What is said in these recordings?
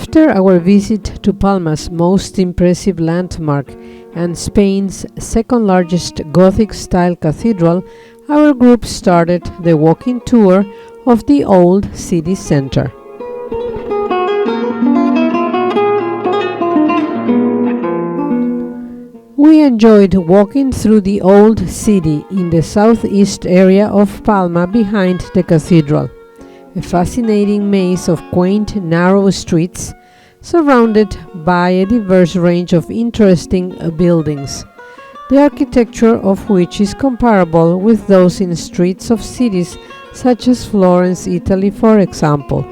After our visit to Palma's most impressive landmark and Spain's second largest Gothic-style cathedral, our group started the walking tour of the old city center. We enjoyed walking through the old city in the southeast area of Palma behind the cathedral, a fascinating maze of quaint, narrow streets surrounded by a diverse range of interesting buildings, the architecture of which is comparable with those in streets of cities such as Florence, Italy, for example.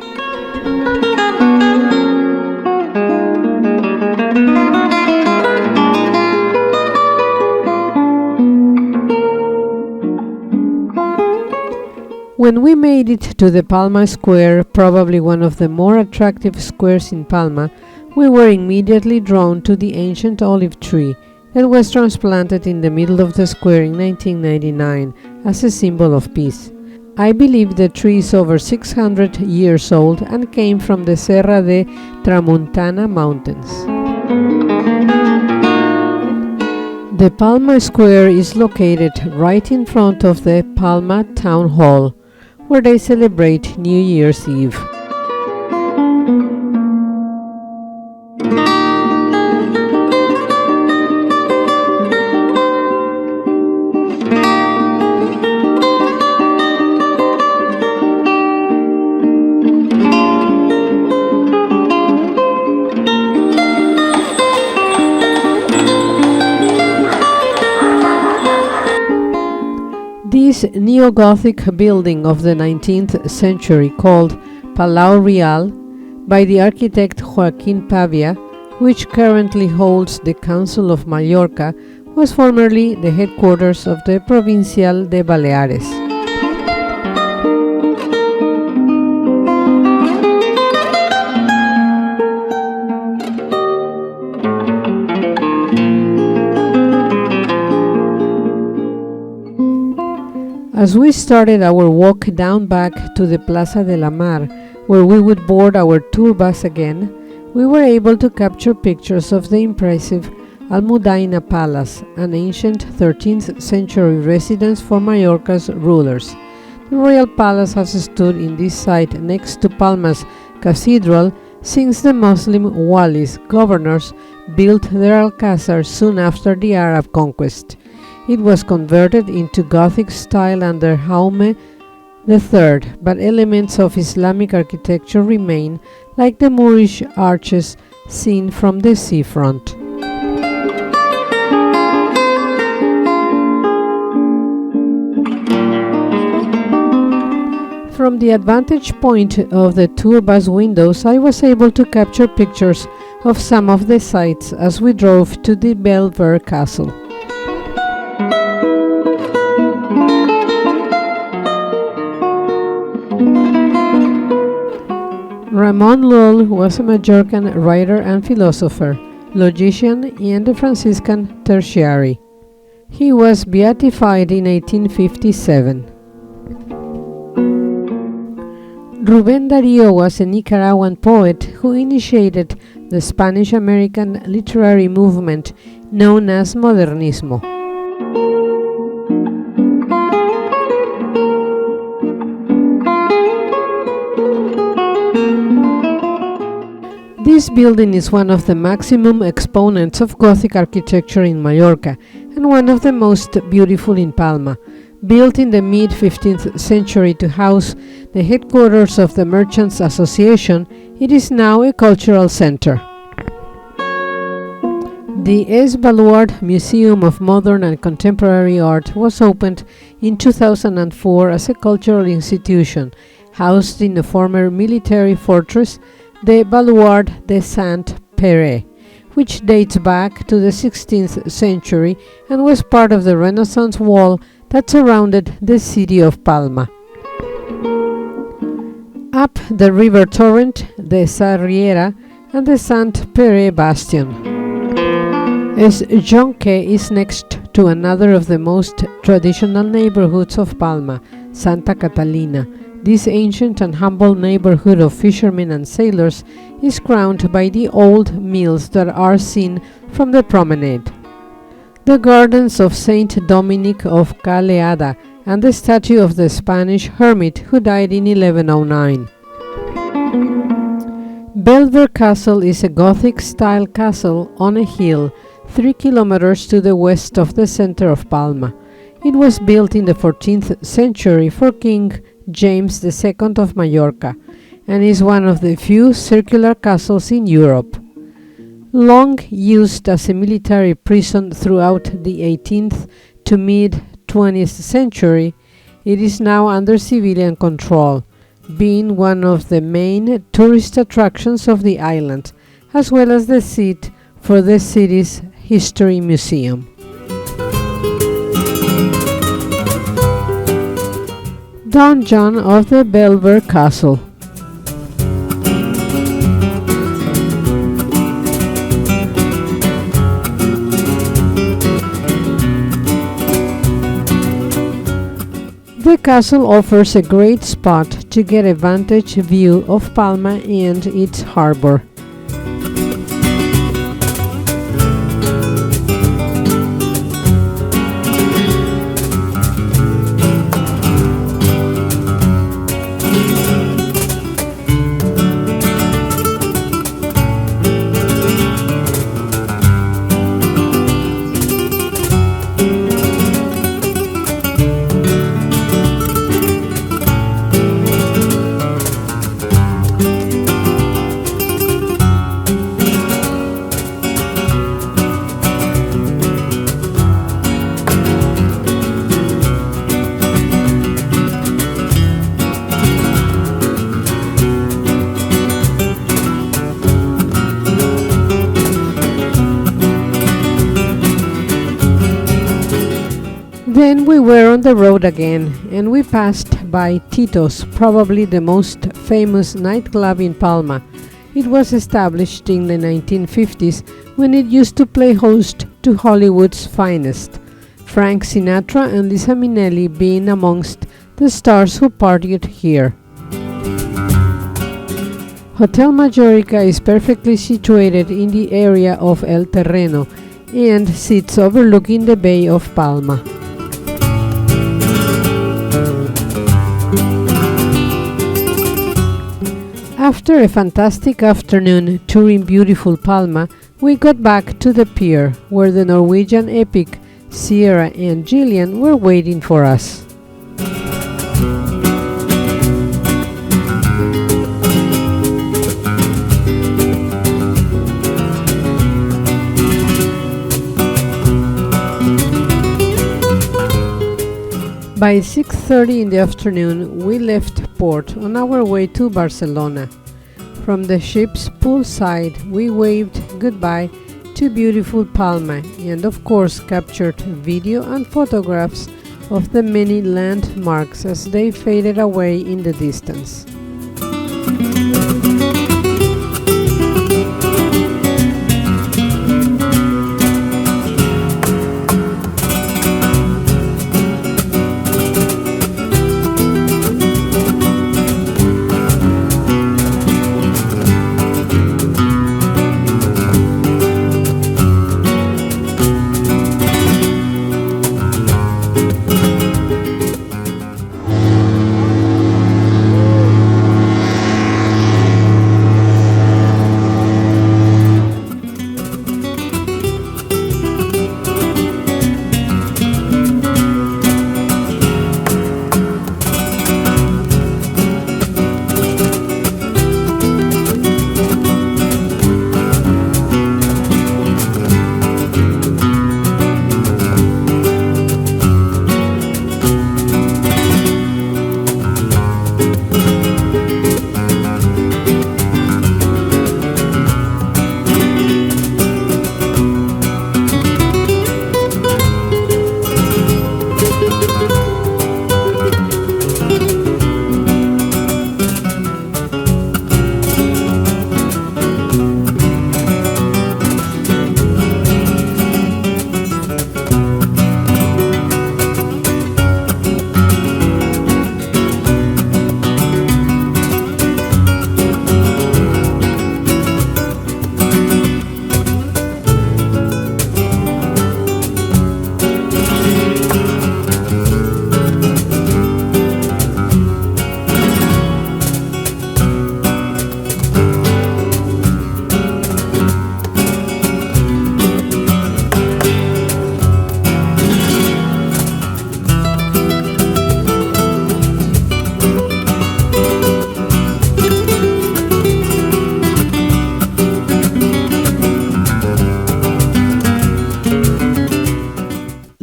When we made it to the Palma Square, probably one of the more attractive squares in Palma, we were immediately drawn to the ancient olive tree that was transplanted in the middle of the square in 1999 as a symbol of peace. I believe the tree is over 600 years old and came from the Serra de Tramuntana mountains. The Palma Square is located right in front of the Palma Town Hall, where they celebrate New Year's Eve. This neo-Gothic building of the 19th century, called Palau Real by the architect Joaquín Pavia, which currently holds the Council of Mallorca, was formerly the headquarters of the Provincial de Baleares. As we started our walk down back to the Plaza de la Mar, where we would board our tour bus again, we were able to capture pictures of the impressive Almudaina Palace, an ancient 13th century residence for Mallorca's rulers. The royal palace has stood in this site next to Palma's cathedral since the Muslim Walis governors built their alcázar soon after the Arab conquest. It was converted into Gothic style under Jaume III, but elements of Islamic architecture remain, like the Moorish arches seen from the seafront. From the advantage point of the tour bus windows, I was able to capture pictures of some of the sites as we drove to the Bellver Castle. Ramon Lull was a Mallorcan writer and philosopher, logician, and a Franciscan tertiary. He was beatified in 1857. Rubén Darío was a Nicaraguan poet who initiated the Spanish-American literary movement known as Modernismo. This building is one of the maximum exponents of Gothic architecture in Mallorca and one of the most beautiful in Palma. Built in the mid-15th century to house the headquarters of the Merchants Association, it is now a cultural center. The Es Baluard Museum of Modern and Contemporary Art was opened in 2004 as a cultural institution, housed in a former military fortress, the Baluard de Saint-Péray, which dates back to the 16th century and was part of the Renaissance wall that surrounded the city of Palma. Up the river torrent, the Sarriera and the Saint-Péray bastion. Es Jonque is next to another of the most traditional neighborhoods of Palma, Santa Catalina. This ancient and humble neighborhood of fishermen and sailors is crowned by the old mills that are seen from the promenade. The gardens of Saint Dominic of Galeada and the statue of the Spanish hermit who died in 1109. Bellver Castle is a Gothic-style castle on a hill 3 kilometers to the west of the center of Palma. It was built in the 14th century for King James II of Mallorca and is one of the few circular castles in Europe. Long used as a military prison throughout the 18th to mid-20th century, it is now under civilian control, being one of the main tourist attractions of the island, as well as the seat for the city's history museum. Donjon of the Bellver Castle. The castle offers a great spot to get a vantage view of Palma and its harbor. Then we were on the road again, and we passed by Tito's, probably the most famous nightclub in Palma. It was established in the 1950s when it used to play host to Hollywood's finest, Frank Sinatra and Liza Minnelli being amongst the stars who partied here. Hotel Majorica is perfectly situated in the area of El Terreno and sits overlooking the Bay of Palma. After a fantastic afternoon touring beautiful Palma, we got back to the pier, where the Norwegian epic Sierra and Gillian were waiting for us. By 6:30 in the afternoon, we left port on our way to Barcelona. From the ship's poolside, we waved goodbye to beautiful Palma and of course captured video and photographs of the many landmarks as they faded away in the distance.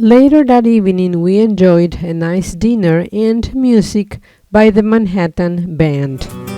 Later that evening, we enjoyed a nice dinner and music by the Manhattan Band.